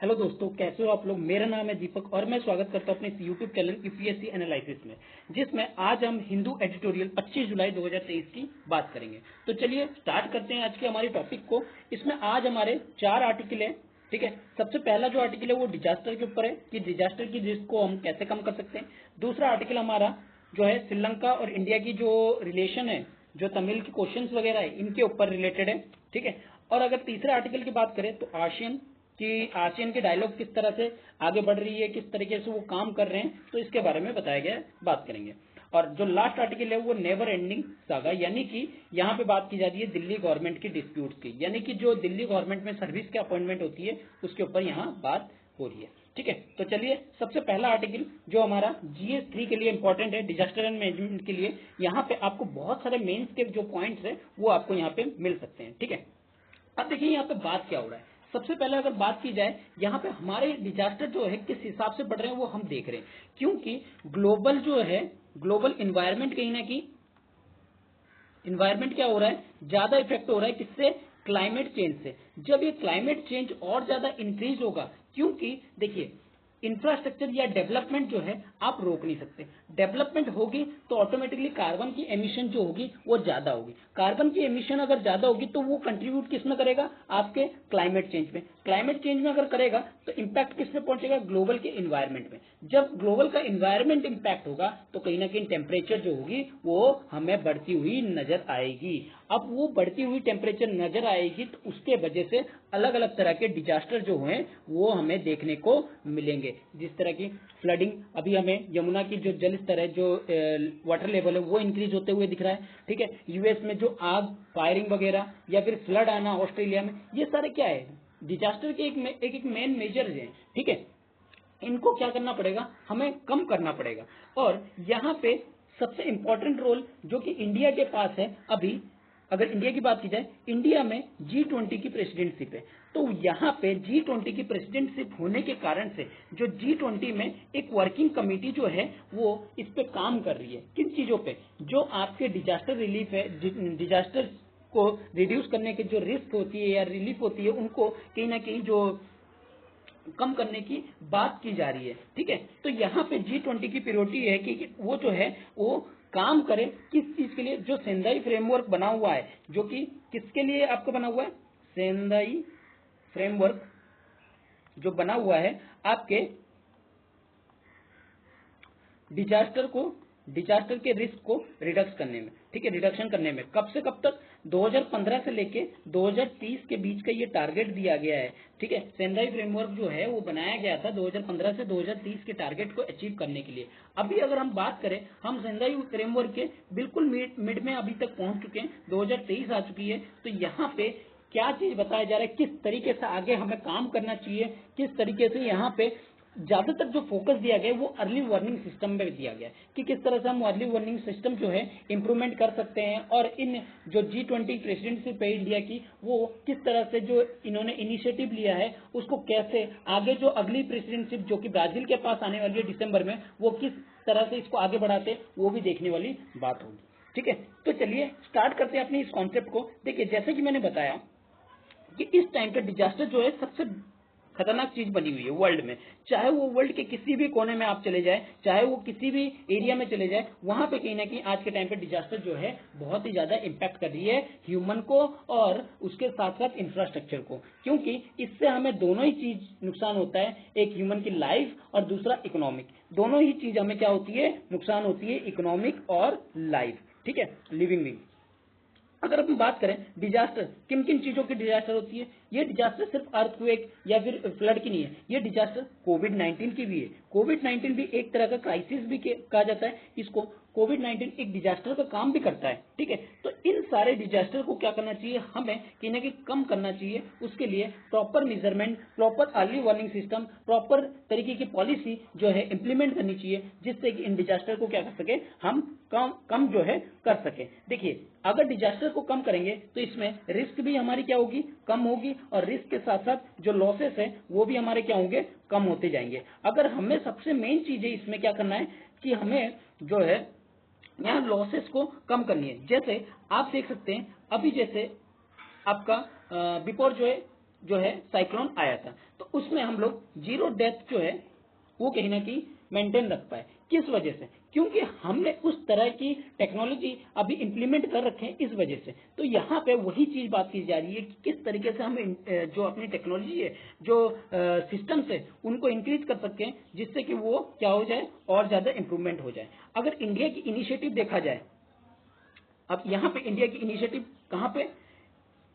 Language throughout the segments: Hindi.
हेलो दोस्तों, कैसे हो आप लोग। मेरा नाम है दीपक और मैं स्वागत करता हूं अपने इस यूट्यूब चैनल यूपीएससी एनालिसिस में, जिसमें आज हम हिंदू एडिटोरियल 25 जुलाई 2023 की बात करेंगे। तो चलिए स्टार्ट करते हैं आज के हमारे टॉपिक को। इसमें आज हमारे 4 आर्टिकल है। ठीक है, सबसे पहला जो आर्टिकल है वो डिजास्टर के ऊपर है कि डिजास्टर की रिस्क को हम कैसे कम कर सकते हैं। दूसरा आर्टिकल हमारा जो है श्रीलंका और इंडिया की जो रिलेशन है, जो तमिल के क्वेश्चंस वगैरह है, इनके ऊपर रिलेटेड है। ठीक है, और अगर तीसरा आर्टिकल की बात करें तो आसियान के डायलॉग किस तरह से आगे बढ़ रही है, किस तरीके से वो काम कर रहे हैं, तो इसके बारे में बताया गया है, बात करेंगे। और जो लास्ट आर्टिकल है वो नेवर एंडिंग सागा, यानी कि यहाँ पे बात की जा रही है दिल्ली गवर्नमेंट की डिस्प्यूट्स की, यानी कि जो दिल्ली गवर्नमेंट में सर्विस की अपॉइंटमेंट होती है उसके ऊपर यहाँ बात हो रही है। ठीक है, तो चलिए सबसे पहला आर्टिकल जो हमारा जीएस 3 के लिए इंपॉर्टेंट है, डिजास्टर एंड मैनेजमेंट के लिए, यहाँ पे आपको बहुत सारे मेंस के जो पॉइंट्स है वो आपको यहाँ पे मिल सकते हैं। ठीक है, अब देखिए यहाँ पे बात क्या हो रहा है। सबसे पहले अगर बात की जाए यहाँ पे हमारे डिजास्टर जो है किस हिसाब से बढ़ रहे हैं वो हम देख रहे हैं, क्योंकि ग्लोबल जो है, ग्लोबल इन्वायरमेंट कहीं ना कहीं इन्वायरमेंट क्या हो रहा है, ज्यादा इफेक्ट हो रहा है किससे, क्लाइमेट चेंज से। जब ये क्लाइमेट चेंज और ज्यादा इंक्रीज होगा, क्योंकि देखिए इंफ्रास्ट्रक्चर या डेवलपमेंट जो है आप रोक नहीं सकते। डेवलपमेंट होगी तो ऑटोमेटिकली कार्बन की एमिशन जो होगी वो ज्यादा होगी। कार्बन की एमिशन अगर ज्यादा होगी तो वो कंट्रीब्यूट किस में करेगा, आपके क्लाइमेट चेंज में। क्लाइमेट चेंज में अगर करेगा तो इंपैक्ट किस में पहुंचेगा, ग्लोबल के इन्वायरमेंट में। जब ग्लोबल का इन्वायरमेंट इंपैक्ट होगा तो कहीं ना कहीं टेम्परेचर जो होगी वो हमें बढ़ती हुई नजर आएगी। अब वो बढ़ती हुई टेम्परेचर नजर आएगी तो उसके वजह से अलग अलग तरह के डिजास्टर जो हैं वो हमें देखने को मिलेंगे। जिस तरह की फ्लडिंग, अभी हमें यमुना की जो जल स्तर है, जो वाटर लेवल है वो इंक्रीज होते हुए दिख रहा है। ठीक है, यूएस में जो आग फायरिंग वगैरह या फिर फ्लड आना ऑस्ट्रेलिया में, ये सारे क्या है, डिजास्टर के एक मेन मेजर हैं। ठीक है, इनको क्या करना पड़ेगा, हमें कम करना पड़ेगा। और यहाँ पे सबसे इंपॉर्टेंट रोल जो कि इंडिया के पास है अभी, अगर इंडिया की बात की जाए, इंडिया में G20 की प्रेसिडेंटशिप है। तो यहाँ पे G20 की प्रेसिडेंटशिप होने के कारण से जो G20 में एक वर्किंग कमेटी जो है वो इस पे काम कर रही है। किन चीजों पे, जो आपके डिजास्टर रिलीफ है, डिजास्टर को रिड्यूस करने की जो रिस्क होती है या रिलीफ होती है, उनको कहीं ना कहीं जो कम करने की बात की जा रही है। ठीक है, तो यहाँ पे G20 की प्रायोरिटी है कि वो जो है वो काम करे किस चीज के लिए, जो सेंदाई फ्रेमवर्क बना हुआ है, जो कि किसके लिए आपका बना हुआ है, सेंदाई फ्रेमवर्क जो बना हुआ है आपके डिजास्टर के रिस्क को रिडक्स करने में। ठीक है, रिडक्शन करने में कब से कब तक, 2015 से लेके 2030 के बीच का ये टारगेट दिया गया है। ठीक है, सेंदाई फ्रेमवर्क जो है वो बनाया गया था 2015 से 2030 के टारगेट को अचीव करने के लिए। अभी अगर हम बात करें, हम सेंदाई फ्रेमवर्क के बिल्कुल मिड में अभी तक पहुंच चुके हैं, 2023 आ चुकी है। तो यहाँ पे क्या चीज बताया जा रहा है, किस तरीके से आगे हमें काम करना चाहिए, किस तरीके से यहाँ पे ज्यादातर जो फोकस दिया गया है वो अर्ली वार्निंग सिस्टम में दिया गया है कि किस तरह से हम अर्ली वार्निंग सिस्टम जो है इंप्रूवमेंट कर सकते हैं। और इन जो G20 प्रेसिडेंटशिप है इंडिया की, वो किस तरह से जो इन्होंने इनिशिएटिव लिया है उसको कैसे आगे, जो अगली प्रेसिडेंटशिप जो कि ब्राजील के पास आने वाली है दिसंबर में, वो किस तरह से इसको आगे बढ़ाते हैं, वो भी देखने वाली बात होगी। ठीक है, तो चलिए स्टार्ट करते हैं अपनी इस कॉन्सेप्ट को। देखिए जैसे कि मैंने बताया कि इस टाइम पे डिजास्टर जो है सबसे खतरनाक चीज बनी हुई है वर्ल्ड में। चाहे वो वर्ल्ड के किसी भी कोने में आप चले जाए, चाहे वो किसी भी एरिया में चले जाए, वहां पे कहीं ना कहीं आज के टाइम पे डिजास्टर जो है बहुत ही ज्यादा इंपैक्ट कर रही है ह्यूमन को और उसके साथ साथ इंफ्रास्ट्रक्चर को, क्योंकि इससे हमें दोनों ही चीज नुकसान होता है, एक ह्यूमन की लाइफ और दूसरा इकोनॉमिक। दोनों ही चीज हमें क्या होती है, नुकसान होती है, इकोनॉमिक और लाइफ। ठीक है, लिविंग भी। अगर अपन बात करें डिजास्टर, किन किन चीजों की डिजास्टर होती है, ये डिजास्टर सिर्फ अर्थक्वेक या फिर फ्लड की नहीं है, ये डिजास्टर कोविड-19 की भी है। कोविड-19 भी एक तरह का क्राइसिस भी कहा जाता है इसको। कोविड-19 एक डिजास्टर का काम भी करता है। ठीक है, तो इन सारे डिजास्टर को क्या करना चाहिए, हमें कहीं ना कहीं कम करना चाहिए। उसके लिए proper measurement, proper early warning system, proper तरीके की पॉलिसी जो है इंप्लीमेंट करनी चाहिए, जिससे कि इन डिजास्टर को क्या कर सके, हम कम जो है कर सके। देखिए अगर डिजास्टर को कम करेंगे तो इसमें रिस्क भी हमारी क्या होगी, कम होगी, और रिस्क के साथ साथ जो लॉसेस है वो भी हमारे क्या होंगे, कम होते जाएंगे। अगर हमें सबसे मेन चीज है इसमें क्या करना है कि हमें जो है यहाँ लॉसेस को कम करनी है। जैसे आप देख सकते हैं अभी जैसे आपका बिफोर जो है साइक्लोन आया था, तो उसमें हम लोग जीरो डेथ जो है वो कहीं ना कहीं मेंटेन रख पाए। किस वजह से? क्योंकि हमने उस तरह की टेक्नोलॉजी अभी इंप्लीमेंट कर रखे हैं, इस वजह से। तो यहाँ पे वही चीज बात की जा रही है कि किस तरीके से हम जो अपनी टेक्नोलॉजी है, जो सिस्टम्स है, उनको इंक्रीज कर सकते हैं, जिससे कि वो क्या हो जाए, और ज्यादा इंप्रूवमेंट हो जाए। अगर इंडिया की इनिशिएटिव देखा जाए, अब यहाँ पे इंडिया की इनिशिएटिव कहाँ पे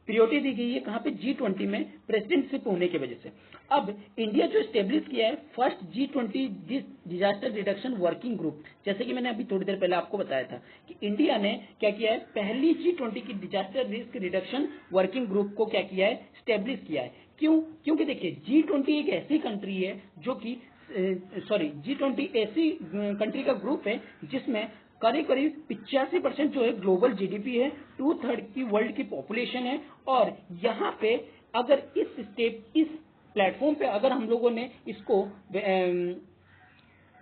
प्रियोरिटी दी गई है, कहाँ पे G20 में प्रेसिडेंटशिप होने की वजह से। अब इंडिया जो स्टेब्लिश किया है first G20 disaster reduction working group, जैसे कि मैंने अभी थोड़ी देर पहले आपको बताया था कि इंडिया ने क्या किया है, पहली G20 की disaster risk reduction working group को क्या किया है, स्टेब्लिश किया है। क्यों? क्योंकि देखिए G20 एक ऐसी कंट्री है जो कि G20 ऐसी कंट्री का ग्रुप है जिसमें करीब करीब 85% जो है ग्लोबल जीडीपी है, 2/3 की वर्ल्ड की पॉपुलेशन है। और यहाँ पे अगर इस प्लेटफॉर्म पे अगर हम लोगों ने इसको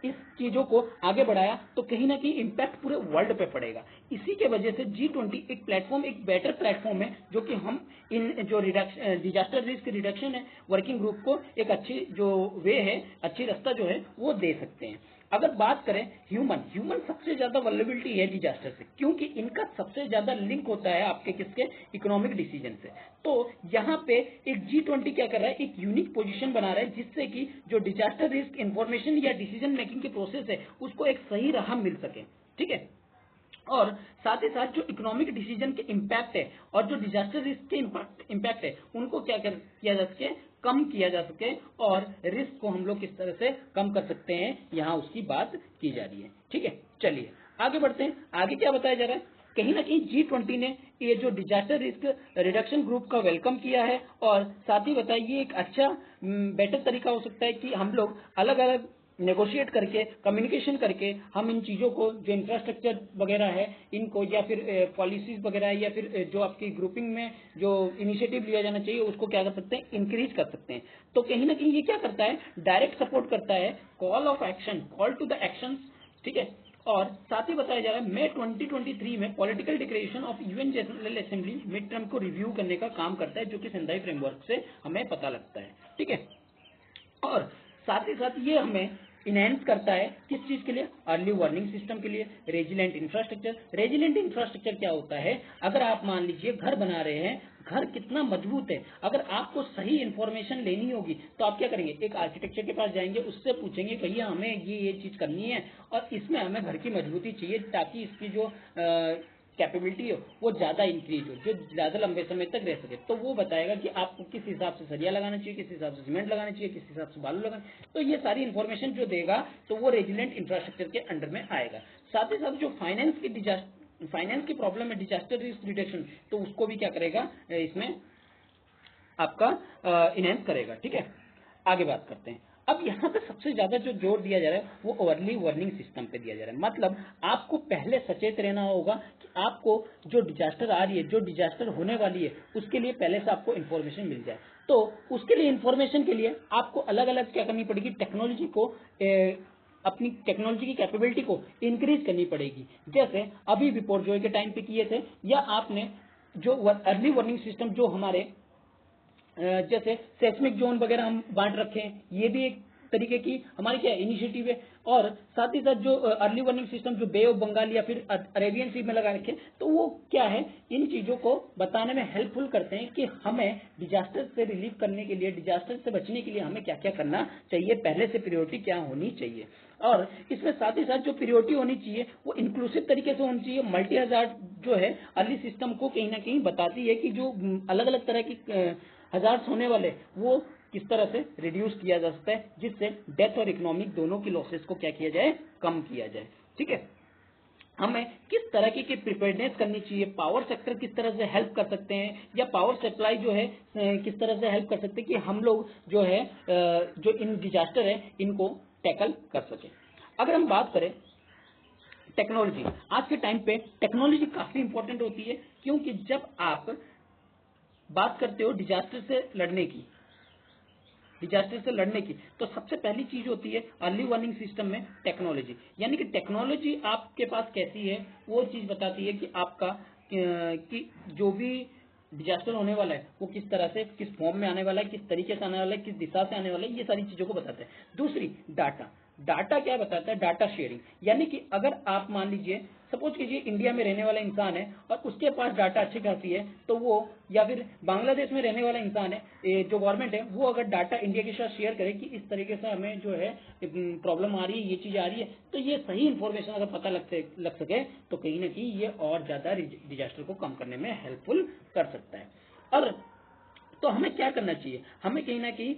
इस चीजों को आगे बढ़ाया तो कहीं ना कहीं इम्पैक्ट पूरे वर्ल्ड पे पड़ेगा। इसी के वजह से G20 एक प्लेटफॉर्म, एक बेटर प्लेटफॉर्म है, जो कि हम इन जो डिजास्टर रिस्क रिडक्शन है वर्किंग ग्रुप को एक अच्छी जो वे है, अच्छी रास्ता जो है वो दे सकते हैं। अगर बात करें ह्यूमन सबसे ज्यादा वल्नरेबिलिटी है डिजास्टर से, क्योंकि इनका सबसे ज्यादा लिंक होता है आपके किसके, इकोनॉमिक डिसीजन से। तो यहाँ पे एक G20 क्या कर रहा है, एक यूनिक पोजीशन बना रहा है, जिससे कि जो डिजास्टर रिस्क इंफॉर्मेशन या डिसीजन मेकिंग के प्रोसेस है उसको एक सही राह मिल सके। ठीक है, और साथ ही साथ जो इकोनॉमिक डिसीजन के इम्पैक्ट है और जो डिजास्टर रिस्क के इम्पैक्ट है उनको किया जा सके, कम किया जा सके, और रिस्क को हम लोग किस तरह से कम कर सकते हैं, यहाँ उसकी बात की जा रही है। ठीक है, चलिए आगे बढ़ते हैं। आगे क्या बताया जा रहा है, कहीं ना कहीं G20 ने ये जो डिजास्टर रिस्क रिडक्शन ग्रुप का वेलकम किया है, और साथ ही बताइए एक अच्छा बेटर तरीका हो सकता है कि हम लोग अलग अलग नेगोशिएट करके, कम्युनिकेशन करके हम इन चीज़ों को, जो इंफ्रास्ट्रक्चर वगैरह है इनको, या फिर पॉलिसीज वगैरह है, या फिर जो आपकी ग्रुपिंग में जो इनिशिएटिव लिया जाना चाहिए उसको क्या कर सकते हैं, इंक्रीज कर सकते हैं। तो कहीं ना कहीं ये क्या करता है, डायरेक्ट सपोर्ट करता है call of action, call to the action. ठीक है, और साथ ही बताया जा रहा है मई 2023 में political declaration of UN general assembly mid term को रिव्यू करने का काम करता है, जो कि सेंदाई फ्रेमवर्क से हमें पता लगता है। ठीक है, और साथ ही साथ ये हमें इनहेंस करता है किस चीज के लिए, अर्ली वार्निंग सिस्टम के लिए। रेजिलेंट इंफ्रास्ट्रक्चर, रेजिलेंट इंफ्रास्ट्रक्चर क्या होता है, अगर आप मान लीजिए घर बना रहे हैं, घर कितना मजबूत है, अगर आपको सही इंफॉर्मेशन लेनी होगी तो आप क्या करेंगे, एक आर्किटेक्चर के पास जाएंगे, उससे पूछेंगे भैया हमें ये चीज करनी है और इसमें हमें घर की मजबूती चाहिए, ताकि इसकी जो कैपेबिलिटी हो वो ज्यादा इंक्रीज हो, जो ज्यादा लंबे समय तक रह सके। तो वो बताएगा कि आपको किस हिसाब से सरिया लगाना चाहिए, किस हिसाब से सीमेंट लगाना चाहिए, किस हिसाब से बालू लगाना, तो ये सारी इंफॉर्मेशन जो देगा तो वो रेजिलेंट इंफ्रास्ट्रक्चर के अंडर में आएगा। साथ ही साथ जो फाइनेंस की प्रॉब्लम है, डिजास्टर रिस्क रिडक्शन, तो उसको भी क्या करेगा, इसमें आपका इनहेंस करेगा। ठीक है, आगे बात करते हैं। अब यहाँ पे सबसे ज्यादा जो जोर दिया जा रहा है वो अर्ली वार्निंग सिस्टम पे दिया जा रहा है। मतलब आपको पहले सचेत रहना होगा कि आपको जो डिजास्टर आ रही है, जो डिजास्टर होने वाली है, उसके लिए पहले से आपको इन्फॉर्मेशन मिल जाए। तो उसके लिए इन्फॉर्मेशन के लिए आपको अलग अलग क्या करनी पड़ेगी, टेक्नोलॉजी को अपनी टेक्नोलॉजी की कैपेबिलिटी को इंक्रीज करनी पड़ेगी। जैसे अभी बिपोरजॉय के टाइम पे किए थे, या आपने जो अर्ली वार्निंग सिस्टम जो हमारे जैसे सेस्मिक जोन वगैरह हम बांट रखे हैं, ये भी एक तरीके की हमारी क्या इनिशिएटिव है। और साथ ही साथ जो अर्ली वार्निंग सिस्टम जो बे ऑफ बंगाल या फिर अरेबियन सी में लगा रखे, तो वो क्या है, इन चीजों को बताने में हेल्पफुल करते हैं कि हमें डिजास्टर से रिलीव करने के लिए, डिजास्टर से बचने के लिए हमें क्या क्या करना चाहिए, पहले से प्रायोरिटी क्या होनी चाहिए। और इसमें साथ ही साथ जो प्रायोरिटी होनी चाहिए वो इंक्लूसिव तरीके से होनी चाहिए। मल्टी हजार्ड जो है अर्ली सिस्टम को कहीं ना कहीं बताती है कि जो अलग अलग तरह की हजार्ड्स होने वाले वो किस तरह से रिड्यूस किया जा सकता है, जिससे डेथ और इकोनॉमिक दोनों की लॉसेस को क्या किया जाए, कम किया जाए। ठीक है, हमें किस तरह की प्रिपेयर्डनेस करनी चाहिए, पावर सेक्टर किस तरह से हेल्प कर सकते हैं, या पावर सप्लाई जो है किस तरह से हेल्प कर सकते हैं कि हम लोग जो है जो इन डिजास्टर है इनको टैकल कर सके। अगर हम बात करें टेक्नोलॉजी, आज के टाइम पे टेक्नोलॉजी काफी इंपॉर्टेंट होती है, क्योंकि जब आप बात करते हो डिजास्टर से लड़ने की, तो सबसे पहली चीज होती है अर्ली वार्निंग सिस्टम में टेक्नोलॉजी। यानी कि टेक्नोलॉजी आपके पास कैसी है वो चीज बताती है कि आपका कि जो भी डिजास्टर होने वाला है वो किस तरह से, किस फॉर्म में आने वाला है, किस तरीके से आने वाला है, किस दिशा से आने वाला है, ये सारी चीजों को बताता है। दूसरी, डाटा। डाटा क्या बताता है? डाटा शेयरिंग, यानी कि अगर आप मान लीजिए, सपोज कीजिए इंडिया में रहने वाला इंसान है और उसके पास डाटा अच्छी खासी है, तो वो, या फिर बांग्लादेश में रहने वाला इंसान है, जो गवर्नमेंट है वो अगर डाटा इंडिया के साथ शेयर करे कि इस तरीके से हमें जो है प्रॉब्लम आ रही है, ये चीज आ रही है, तो ये सही इंफॉर्मेशन अगर पता लग सके तो कहीं ना कहीं ये और ज्यादा डिजास्टर को कम करने में हेल्पफुल कर सकता है। और तो हमें क्या करना चाहिए? हमें कहीं ना कहीं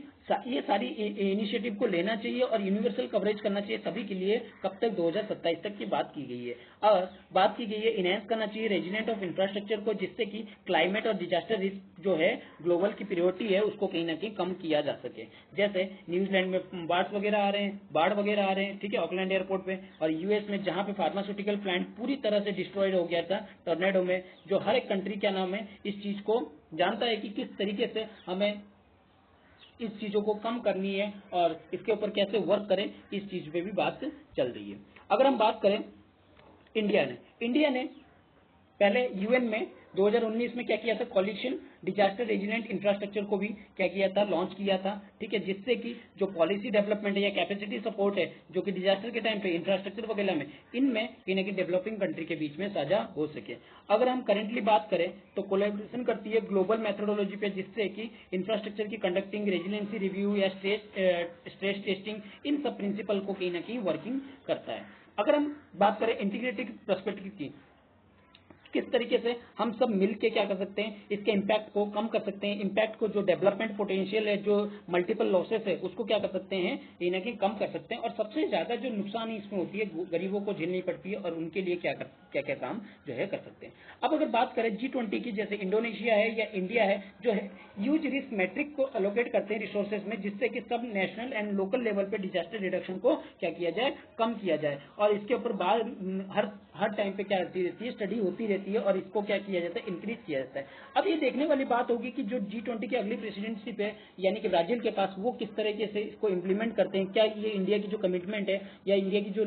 ये सारी इनिशिएटिव को लेना चाहिए और यूनिवर्सल कवरेज करना चाहिए सभी के लिए। कब तक? 2027 तक की बात की गई है। और बात की गई है इनहेंस करना चाहिए रेजिडेंट ऑफ इंफ्रास्ट्रक्चर को, जिससे कि क्लाइमेट और डिजास्टर रिस्क जो है ग्लोबल की प्रायोरिटी है उसको कहीं ना कहीं कम किया जा सके। जैसे न्यूजीलैंड में बाढ़ वगैरह आ रहे हैं, ठीक है, ऑकलैंड एयरपोर्ट पे, और यूएस में जहां पे फार्मास्यूटिकल प्लांट पूरी तरह से डिस्ट्रॉयड हो गया था टॉर्नेडो में, जो हर एक कंट्री क्या नाम है इस चीज को जानता है कि किस तरीके से हमें इस चीजों को कम करनी है और इसके ऊपर कैसे वर्क करें, इस चीज पे भी बात चल रही है। अगर हम बात करें इंडिया ने पहले यूएन में 2019 में क्या किया था? कॉलिशन डिजास्टर रेजिलेंट इंफ्रास्ट्रक्चर को भी क्या किया था? लॉन्च किया था, ठीक है, जिससे कि जो पॉलिसी डेवलपमेंट है या कैपेसिटी सपोर्ट है जो कि डिजास्टर के टाइम पे इंफ्रास्ट्रक्चर वगैरह में, इनमें कहीं ना कहीं डेवलपिंग कंट्री के बीच में साझा हो सके। अगर हम करेंटली बात करें तो कोलैबोरेशन करती है ग्लोबल मेथोडोलॉजी पे, जिससे कि इंफ्रास्ट्रक्चर की कंडक्टिंग, रेजिलेंसी रिव्यू या स्ट्रेस टेस्टिंग, इन सब प्रिंसिपल को कहीं ना कहीं वर्किंग करता है। अगर हम बात करें इंटीग्रेटेड पर्सपेक्टिव की, किस तरीके से हम सब मिलके क्या कर सकते हैं, इसके इम्पैक्ट को कम कर सकते हैं, इम्पैक्ट को, जो डेवलपमेंट पोटेंशियल है, जो मल्टीपल लॉसेस है, उसको क्या कर सकते हैं, कहीं ना कहीं कम कर सकते हैं। और सबसे ज्यादा जो नुकसान इसमें होती है गरीबों को झेलनी पड़ती है, और उनके लिए क्या क्या काम जो है कर सकते हैं। अब अगर बात करें G20 की, जैसे इंडोनेशिया है या इंडिया है, जो है ह्यूज रिस्क मैट्रिक को अलोकेट करते हैं रिसोर्सेज में, जिससे कि सब नेशनल एंड लोकल लेवल पे डिजास्टर रिडक्शन को क्या किया जाए, कम किया जाए। और इसके ऊपर हर टाइम पे क्या होती रहती है, स्टडी होती रहती है, और इसको क्या किया जाता है, इंक्रीज किया जाता है। अब ये देखने वाली बात होगी कि जो G20 की अगली प्रेसिडेंटशिप है, यानी कि ब्राजील के पास, वो किस तरीके से इसको इम्प्लीमेंट करते हैं। क्या ये इंडिया की जो कमिटमेंट है या इंडिया की जो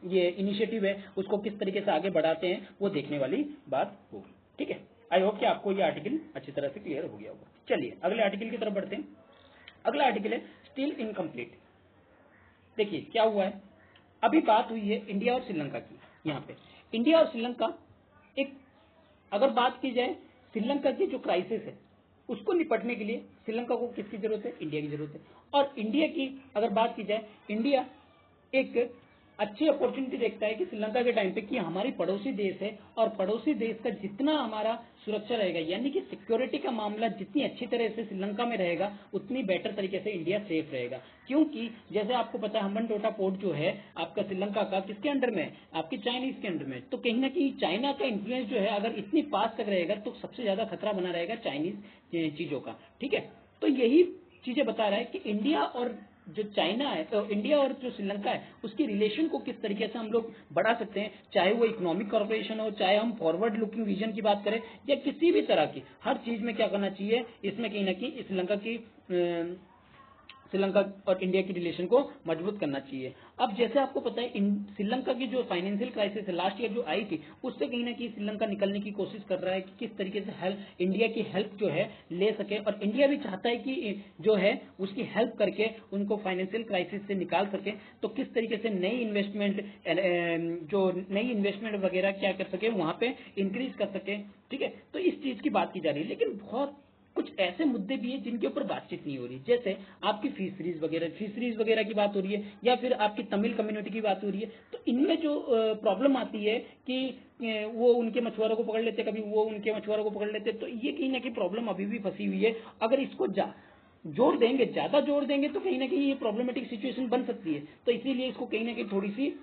ये इनिशिएटिव है उसको किस तरीके से आगे बढ़ाते हैं, वो देखने वाली बात होगी। ठीक है, आई होप कि आपको ये आर्टिकल अच्छी तरह से क्लियर हो गया होगा। चलिए अगले आर्टिकल की तरफ बढ़ते हैं। अगला आर्टिकल है स्टिल इनकम्प्लीट। देखिए क्या हुआ है, अभी बात हुई है इंडिया और श्रीलंका की। यहाँ पे इंडिया और श्रीलंका, एक अगर बात की जाए श्रीलंका की जो क्राइसिस है उसको निपटने के लिए श्रीलंका को किसकी जरूरत है? इंडिया की जरूरत है। और इंडिया की अगर बात की जाए, इंडिया एक अच्छी अपॉर्चुनिटी देखता है कि श्रीलंका के टाइम पे कि हमारी पड़ोसी देश है, और पड़ोसी देश का जितना हमारा सुरक्षा रहेगा, यानी कि सिक्योरिटी का मामला जितनी अच्छी तरह से श्रीलंका में रहेगा, उतनी बेटर तरीके से इंडिया सेफ रहेगा। क्योंकि जैसे आपको पता है हम्बनटोटा पोर्ट जो है आपका श्रीलंका का किसके अंडर में है? आपके चाइनीज के अंडर में। तो कहीं ना कहीं चाइना का इन्फ्लुएंस जो है अगर इतनी पास तक रहेगा तो सबसे ज्यादा खतरा बना रहेगा चाइनीज चीजों का। ठीक है, तो यही चीजें बता रहा है कि इंडिया और जो चाइना है, तो इंडिया और जो श्रीलंका है उसकी रिलेशन को किस तरीके से हम लोग बढ़ा सकते हैं, चाहे वो इकोनॉमिक कॉर्पोरेशन हो, चाहे हम फॉरवर्ड लुकिंग विजन की बात करें, या किसी भी तरह की, हर चीज में क्या करना चाहिए, इसमें कहीं ना कहीं श्रीलंका और इंडिया की रिलेशन को मजबूत करना चाहिए। अब जैसे आपको पता है श्रीलंका की जो फाइनेंशियल क्राइसिस है लास्ट ईयर जो आई थी, उससे कहीं ना कहीं श्रीलंका निकलने की कोशिश कर रहा है कि किस तरीके से इंडिया की हेल्प जो है ले सके, और इंडिया भी चाहता है कि जो है उसकी हेल्प करके उनको फाइनेंशियल क्राइसिस से निकाल सके। तो किस तरीके से नई इन्वेस्टमेंट वगैरह क्या कर सके, वहां पे इंक्रीज कर सके। ठीक है, तो इस चीज की बात की जा रही है। लेकिन बहुत कुछ ऐसे मुद्दे भी है जिनके ऊपर बातचीत नहीं हो रही, जैसे आपकी फिशरीज वगैरह की बात हो रही है, या फिर आपकी तमिल कम्युनिटी की बात हो रही है। तो इनमें जो प्रॉब्लम आती है कि वो उनके मछुआरों को पकड़ लेते, कभी वो उनके मछुआरों को पकड़ लेते, तो ये कहीं ना कहीं प्रॉब्लम अभी भी फंसी हुई है। अगर इसको ज्यादा जोर देंगे तो कहीं ना कहीं ये प्रॉब्लमेटिक सिचुएशन बन सकती है। तो इसीलिए इसको कहीं ना कहीं थोड़ी सी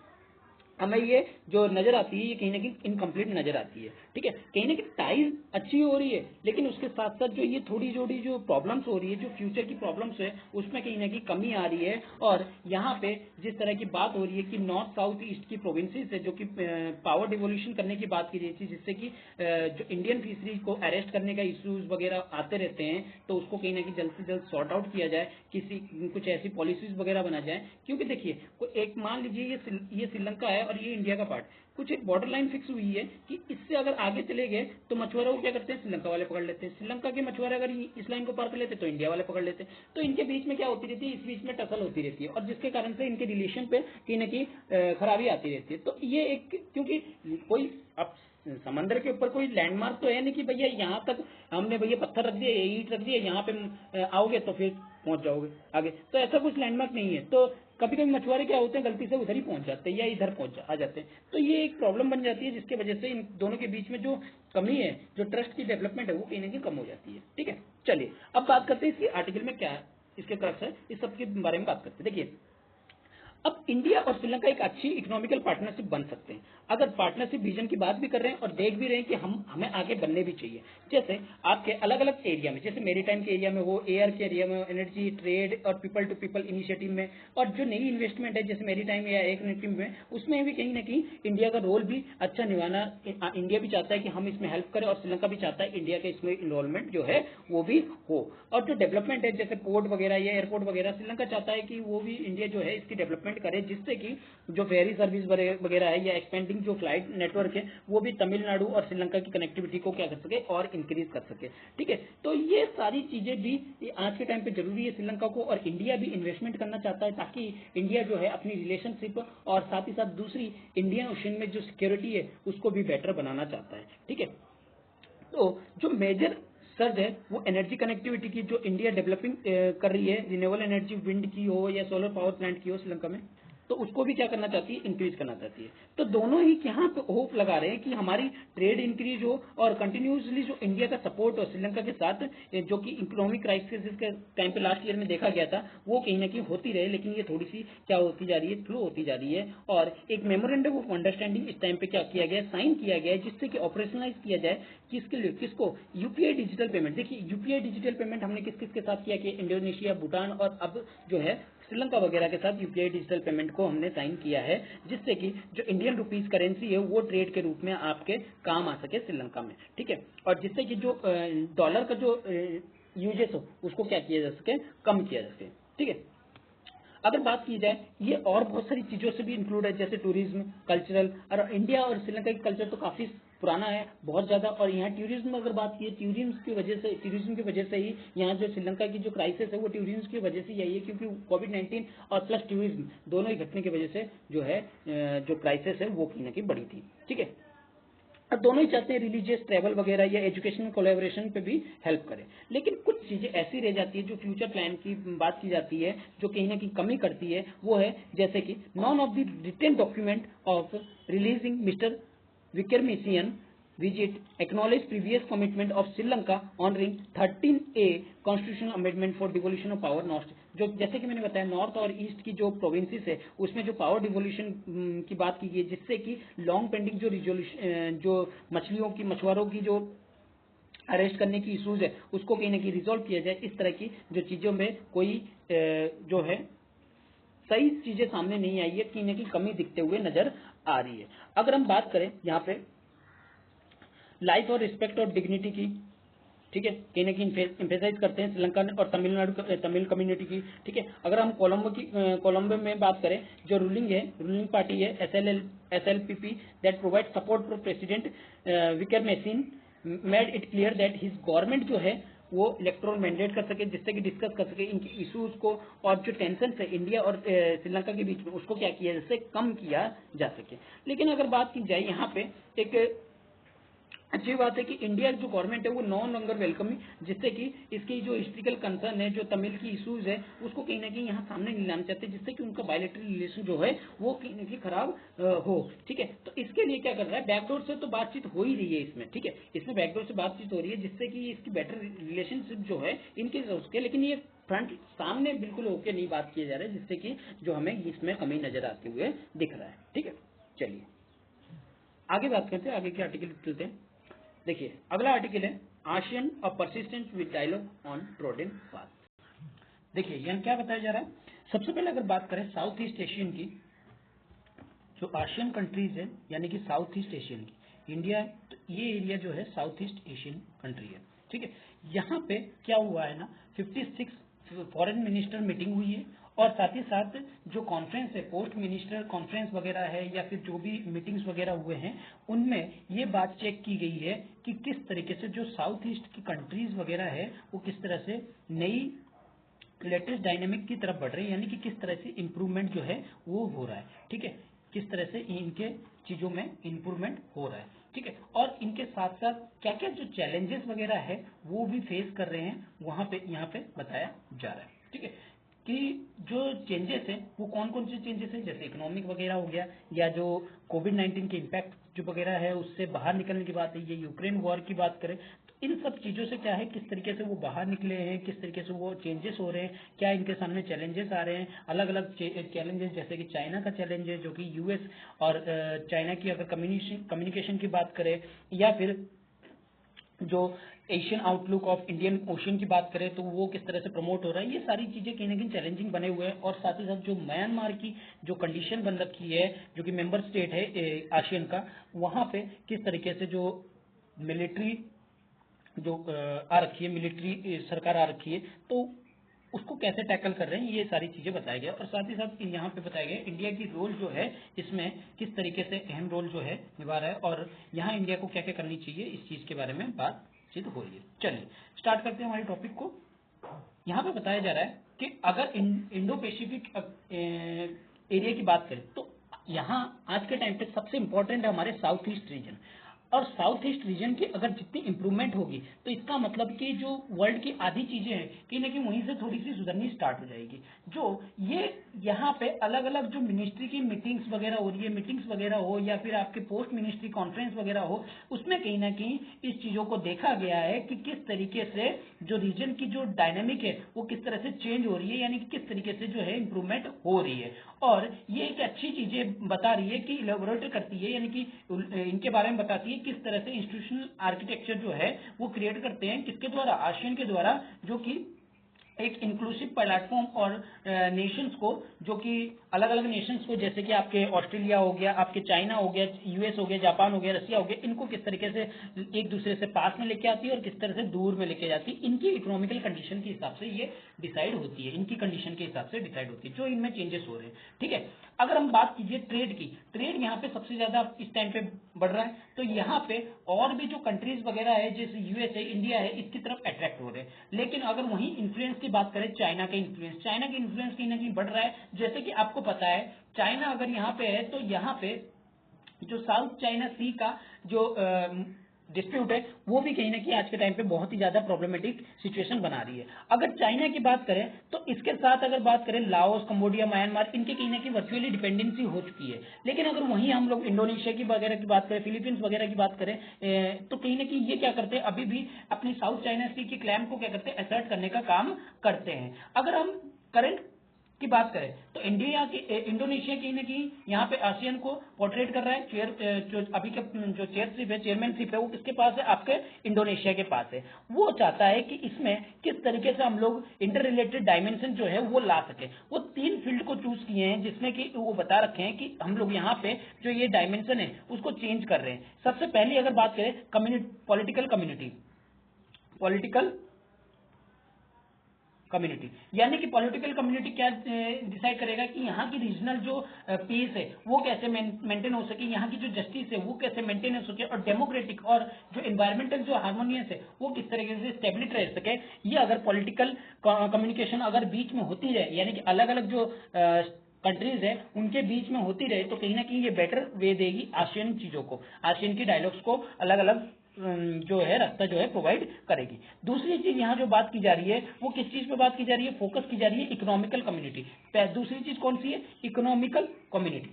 हमें ये जो नजर आती है, ये कहीं ना कहीं इनकम्प्लीट नजर आती है। ठीक है, कहीं ना कहीं टाइज अच्छी हो रही है, लेकिन उसके साथ साथ जो ये थोड़ी जोड़ी जो प्रॉब्लम्स हो रही है, जो फ्यूचर की प्रॉब्लम्स है, उसमें कहीं ना कहीं कमी आ रही है। और यहाँ पे जिस तरह की बात हो रही है कि नॉर्थ साउथ ईस्ट की प्रोविंसेस है जो कि पावर डिवोल्यूशन करने की बात की रही थी, जिससे कि जो इंडियन फिशरीज को अरेस्ट करने का इश्यूज वगैरह आते रहते हैं, तो उसको कहीं ना कहीं जल्द से जल्द सॉर्ट आउट किया जाए, कुछ ऐसी पॉलिसीज वगैरह बना जाए। क्योंकि देखिए एक मान लीजिए ये श्रीलंका है है और ये इंडिया का पार्ट, कुछ एक बॉर्डर लाइन फिक्स हुई है कि इससे अगर आगे चले गए तो मछुआरों को क्या करते हैं, श्रीलंका वाले पकड़ लेते हैं, श्रीलंका के मछुआरे अगर इस लाइन को पार कर लेते तो इंडिया वाले पकड़ लेते। तो इनके बीच में क्या होती रहती है, इस बीच में टसल होती रहती है और जिसके कारण से इनके रिलेशन पे कहीं ना कहीं खराबी आती रहती है। तो ये एक, क्योंकि कोई अब समंदर के ऊपर कोई लैंडमार्क तो है नहीं कि भैया यहाँ तक हमने भैया पत्थर रख दिए, ईंट रख दिए, यहाँ पे आओगे तो फिर पहुंच जाओगे आगे, तो ऐसा कुछ लैंडमार्क नहीं है। तो कभी कभी मछुआरे क्या होते हैं, गलती से उधर ही पहुंच जाते हैं या इधर आ जाते हैं, तो ये एक प्रॉब्लम बन जाती है जिसकी वजह से इन दोनों के बीच में जो कमी है, जो ट्रस्ट की डेवलपमेंट है, वो कहीं ना कहीं कम हो जाती है। ठीक है, चलिए अब बात करते हैं इसकी आर्टिकल में क्या है, इसके क्रक्स है, इस सब के बारे में बात करते हैं। देखिए, अब इंडिया और श्रीलंका एक अच्छी इकोनॉमिकल पार्टनरशिप बन सकते हैं अगर पार्टनरशिप विजन की बात भी कर रहे हैं और देख भी रहे हैं कि हमें आगे बनने भी चाहिए। जैसे आपके अलग अलग एरिया में, जैसे मेरीटाइम के एरिया में हो, एयर के एरिया में, एनर्जी, ट्रेड और पीपल टू पीपल इनिशिएटिव में, और जो नई इन्वेस्टमेंट है जैसे मेरीटाइम या एक में, उसमें भी कहीं ना कहीं इंडिया का रोल भी अच्छा निभाना, इंडिया भी चाहता है कि हम इसमें हेल्प करें और श्रीलंका भी चाहता है इंडिया के इसमें इन्वॉल्वमेंट जो है वो भी हो। और जो डेवलपमेंट है जैसे पोर्ट वगैरह या एयरपोर्ट वगैरह, श्रीलंका चाहता है कि वो भी इंडिया जो है इसकी डेवलपमेंट करे, जिससे कि जो फेरी सर्विस वगैरह है या एक्सपेंडिंग जो फ्लाइट नेटवर्क है वो भी तमिलनाडु और श्रीलंका की कनेक्टिविटी को क्या कर सके और इंक्रीज कर सके। ठीक है, तो ये सारी चीजें भी आज के टाइम पे जरूरी है श्रीलंका को, और इंडिया भी इन्वेस्टमेंट करना चाहता है ताकि इंडिया जो है अपनी रिलेशनशिप और साथ ही साथ दूसरी इंडियन ओशन में जो सिक्योरिटी है उसको भी बेटर बनाना चाहता है। ठीक है, तो जो मेजर सर्ज है वो एनर्जी कनेक्टिविटी की, जो इंडिया डेवलपिंग कर रही है, रिन्यूएबल एनर्जी, विंड की हो या सोलर पावर प्लांट की हो श्रीलंका में, तो उसको भी क्या करना चाहती है, इंक्रीज करना चाहती है। तो दोनों ही यहाँ पे होप लगा रहे हैं कि हमारी ट्रेड इंक्रीज हो और कंटिन्यूसली जो इंडिया का सपोर्ट हो श्रीलंका के साथ, जो कि इकोनॉमिक क्राइसिस के टाइम पे लास्ट ईयर में देखा गया था, वो कहीं ना कहीं होती रहे, लेकिन ये थोड़ी सी क्या होती जा रही है, स्लो होती जा रही है। और एक मेमोरेंडम ऑफ अंडरस्टैंडिंग इस टाइम पे क्या किया गया, साइन किया गया है, जिससे कि ऑपरेशनलाइज किया जाए किसके लिए, किसको, यूपीआई डिजिटल पेमेंट। देखिए, यूपीआई डिजिटल पेमेंट हमने किस किस के साथ किया कि इंडोनेशिया, भूटान और अब जो है श्रीलंका वगैरह के साथ यूपीआई डिजिटल पेमेंट को हमने साइन किया है, जिससे कि जो इंडियन रुपीस करेंसी है वो ट्रेड के रूप में आपके काम आ सके श्रीलंका में। ठीक है, और जिससे कि जो डॉलर का जो यूजेस हो उसको क्या किया जा सके, कम किया जा सके। ठीक है, अगर बात की जाए ये और बहुत सारी चीजों से भी इंक्लूड है, जैसे टूरिज्म, कल्चरल, और इंडिया और श्रीलंका की कल्चर तो काफी पुराना है बहुत ज्यादा, और यहाँ टूरिज्म अगर बात की, टूरिज्म की वजह से ही यहाँ जो श्रीलंका की जो क्राइसिस है वो टूरिज्म की वजह से यही है, क्योंकि कोविड-19 और प्लस टूरिज्म दोनों ही घटने की वजह से जो है जो क्राइसिस है वो कहीं ना कहीं बढ़ी थी। ठीक है, और दोनों ही चाहते हैं रिलीजियस ट्रैवल वगैरह या एजुकेशनल कोलैबोरेशन पे भी हेल्प करें, लेकिन कुछ चीजें ऐसी रह जाती है जो फ्यूचर प्लान की बात की जाती है जो कहीं ना कहीं कमी करती है, वो है जैसे कि none of the written document of releasing mister Wickremesinghe visit acknowledge previous commitment of Sri Lanka honoring 13A constitutional amendment for devolution of power north, जो जैसे कि मैंने बताया नॉर्थ और ईस्ट की जो प्रोविंसेस है उसमें जो पावर डिवोल्यूशन की बात की गई है, जिससे कि लॉन्ग पेंडिंग जो रिजोल्यूशन जो मछुआरों की जो अरेस्ट करने की इश्यूज है उसको कहीं ना कहीं रिजोल्व किया जाए। इस तरह की जो चीजों में कोई जो है सही चीजें सामने नहीं आई है, कहीं ना कहीं कमी दिखते हुए नजर आ रही है। अगर हम बात करें यहाँ पे लाइफ और रिस्पेक्ट और डिग्निटी की, ठीक है, कहीं ना कहीं एम्फेसाइज करते हैं श्रीलंका और तमिल कम्युनिटी की। ठीक है, अगर हम कोलंबो में बात करें, जो रूलिंग पार्टी है SLPP that provide support for president Wickremesinghe made it clear that his government जो है वो इलेक्टोरल मैंडेट कर सके, जिससे कि डिस्कस कर सके इनकी इश्यूज को, और जो टेंशन है इंडिया और श्रीलंका के बीच में उसको क्या किया जैसे कम किया जा सके। लेकिन अगर बात की जाए यहाँ पे एक अच्छी बात है कि इंडिया जो गवर्नमेंट है वो नो लॉन्गर वेलकमिंग, जिससे कि इसकी जो हिस्ट्रिकल कंसर्न है, जो तमिल की इश्यूज है उसको कहीं ना कहीं यहाँ सामने नहीं लाना चाहते, जिससे कि उनका बायलैटरल रिलेशन जो है वो कहीं ना कहीं खराब हो। ठीक है, तो इसके लिए क्या कर रहा है, बैकडोर से तो बातचीत हो ही रही है इसमें। ठीक है, इसमें बैकडोर से बातचीत हो रही है जिससे कि इसकी बेटर रिलेशनशिप जो है इनके उसके, लेकिन ये फ्रंट सामने बिल्कुल होके नहीं बात किया जा रहा है, जिससे कि जो हमें इसमें कमी नजर आते हुए दिख रहा है। ठीक है, चलिए आगे बात करते हैं, आगे के आर्टिकल चलते हैं। देखिए अगला आर्टिकल है आशियन और persistent with dialogue on trodden path. देखिए यहाँ क्या बताया जा रहा है, सबसे पहले अगर बात करें साउथ ईस्ट एशियन की, जो आशियन कंट्रीज है यानी कि साउथ ईस्ट एशियन की, इंडिया है तो ये एरिया जो है साउथ ईस्ट एशियन कंट्री है। ठीक है, यहाँ पे क्या हुआ है ना, 56 फॉरेन मिनिस्टर मीटिंग हुई है और साथ ही साथ जो कॉन्फ्रेंस है, पोस्ट मिनिस्टर कॉन्फ्रेंस वगैरह है या फिर जो भी मीटिंग्स वगैरह हुए हैं, उनमें ये बात चेक की गई है कि किस तरीके से जो साउथ ईस्ट की कंट्रीज वगैरह है वो किस तरह से नई लेटेस्ट डायनेमिक की तरफ बढ़ रही है, यानी कि किस तरह से इम्प्रूवमेंट जो है वो हो रहा है। ठीक है, किस तरह से इनके चीजों में इम्प्रूवमेंट हो रहा है। ठीक है, और इनके साथ साथ क्या क्या जो चैलेंजेस वगैरह है वो भी फेस कर रहे हैं, वहां पे यहाँ पे बताया जा रहा है। ठीक है, कि जो चेंजेस हैं वो कौन कौन से चेंजेस हैं, जैसे इकोनॉमिक वगैरह हो गया, या जो कोविड-19 के इम्पैक्ट जो वगैरह है उससे बाहर निकलने की बात है, ये यूक्रेन वॉर की बात करें तो इन सब चीज़ों से क्या है, किस तरीके से वो बाहर निकले हैं, किस तरीके से वो चेंजेस हो रहे हैं, क्या इनके सामने चैलेंजेस आ रहे हैं, अलग अलग चैलेंजेस, जैसे कि चाइना का चैलेंज है जो कि यूएस और चाइना की अगर कम्युनिकेशन की बात करें, या फिर जो Asian outlook of Indian ocean की बात करें तो वो किस तरह से प्रमोट हो रहा है, ये सारी चीजें कहीं ना कहीं चैलेंजिंग बने हुए हैं। और साथ ही साथ जो म्यांमार की जो कंडीशन बन रखी है, जो कि मेंबर स्टेट है आसियान का, वहां पे किस तरीके से जो मिलिट्री जो आ रखी है, मिलिट्री सरकार आ रखी है, तो उसको कैसे टैकल कर रहे हैं, ये सारी चीजें बताया गया। और साथ ही साथ यहाँ पे बताया गया इंडिया की रोल जो है इसमें किस तरीके से अहम रोल जो है निभा रहा है, और यहाँ इंडिया को क्या क्या करनी चाहिए, इस चीज के बारे में बातचीत हो रही है। चलिए स्टार्ट करते हैं हमारे टॉपिक को। यहाँ पे बताया जा रहा है कि अगर इंडो पैसिफिक एरिया की बात करें तो यहाँ आज के टाइम पे सबसे इंपॉर्टेंट है हमारे साउथ ईस्ट रीजन। और साउथ ईस्ट रीजन की अगर जितनी इंप्रूवमेंट होगी तो इसका मतलब कि जो वर्ल्ड की आधी चीजें हैं कहीं ना कहीं वहीं से थोड़ी सी सुधरनी स्टार्ट हो जाएगी। जो ये यहाँ पे अलग अलग जो मिनिस्ट्री की मीटिंग्स वगैरह हो रही है, मीटिंग्स वगैरह हो या फिर आपके पोस्ट मिनिस्ट्री कॉन्फ्रेंस वगैरह हो, उसमें कहीं ना कहीं इस चीजों को देखा गया है कि किस तरीके से जो रीजन की जो डायनेमिक है वो किस तरह से चेंज हो रही है, यानी कि किस तरीके से जो है इंप्रूवमेंट हो रही है। और ये एक अच्छी चीजें बता रही है कि इलेबोरेट करती है, यानी कि इनके बारे में बताती है किस तरह से इंस्टीट्यूशनल आर्किटेक्चर जो है वो क्रिएट करते हैं, किसके द्वारा, आसियान के द्वारा, जो कि एक इंक्लूसिव प्लेटफॉर्म और नेशंस को, जो कि अलग अलग नेशंस को, जैसे कि आपके ऑस्ट्रेलिया हो गया, आपके चाइना हो गया, यूएस हो गया, जापान हो गया, रसिया हो गया, इनको किस तरीके से एक दूसरे से पास में लेके आती है और किस तरह से दूर में लेके जाती है, इनकी इकोनॉमिकल कंडीशन के हिसाब से ये डिसाइड होती है, इनकी कंडीशन के हिसाब से डिसाइड होती है, जो इनमें चेंजेस हो रहे हैं। ठीक है, अगर हम बात कीजिए ट्रेड की, ट्रेड यहाँ पे सबसे ज्यादा इस टाइम पे बढ़ रहा है, तो यहाँ पे और भी जो कंट्रीज वगैरह है जैसे यूएस है, इंडिया है, इसकी तरफ अट्रैक्ट हो रहे हैं। लेकिन अगर वहीं इन्फ्लुएंस की बात करें, चाइना का इन्फ्लुएंस कहीं ना कहीं बढ़ रहा है। जैसे कि आपको पता है चाइना अगर यहाँ पे है तो यहाँ पे जो साउथ चाइना सी का जो डिस्प्यूट है वो भी कहीं ना कहीं आज के टाइम पे बहुत ही ज्यादा प्रॉब्लमेटिक सिचुएशन बना रही है। अगर चाइना की बात करें तो इसके साथ अगर बात करें लाओस, कंबोडिया, म्यांमार, इनके कहीं ना कहीं वर्चुअली डिपेंडेंसी हो चुकी है। लेकिन अगर वहीं हम लोग इंडोनेशिया की वगैरह की बात करें, फिलीपींस वगैरह की बात करें, तो कहीं ना कहीं ये क्या करते हैं, अभी भी अपनी साउथ चाइना सी की क्लेम को क्या करते हैं, असर्ट करने का काम करते हैं। अगर हम करंट की बात करें तो इंडोनेशिया कहीं ना कहीं यहाँ पे आसियान को पोर्ट्रेट कर रहा है। जो अभी का जो चेयरशिप है, चेयरमैनशिप है, वो किसके पास है, आपके इंडोनेशिया के पास है। वो चाहता है कि इसमें किस तरीके से हम लोग इंटर रिलेटेड डायमेंशन जो है वो ला सके। वो 3 फील्ड को चूज किए हैं जिसमें कि वो बता रखे हैं कि हम लोग यहाँ पे जो ये डायमेंशन है उसको चेंज कर रहे हैं। सबसे पहले अगर बात करें पॉलिटिकल कम्युनिटी, यानी कि पॉलिटिकल कम्युनिटी क्या डिसाइड करेगा कि यहाँ की रीजनल जो पीस है वो कैसे मेंटेन हो सके, यहाँ की जो जस्टिस है वो कैसे मेंटेन हो सके, और डेमोक्रेटिक और जो एनवायरमेंटल जो हार्मोनियस है वो किस तरीके से स्टेबिलिटी रह सके। ये अगर पॉलिटिकल कम्युनिकेशन अगर बीच में होती रहे, यानी कि अलग अलग जो कंट्रीज है उनके बीच में होती रहे, तो कहीं ना कहीं ये बेटर वे देगी आसियान चीजों को, आसियान की डायलॉग्स को अलग अलग जो है रास्ता जो है प्रोवाइड करेगी। दूसरी चीज यहाँ जो बात की जा रही है वो किस चीज पे बात की जा रही है, फोकस की जा रही है इकोनॉमिकल कम्युनिटी। दूसरी चीज कौन सी है, इकोनॉमिकल कम्युनिटी।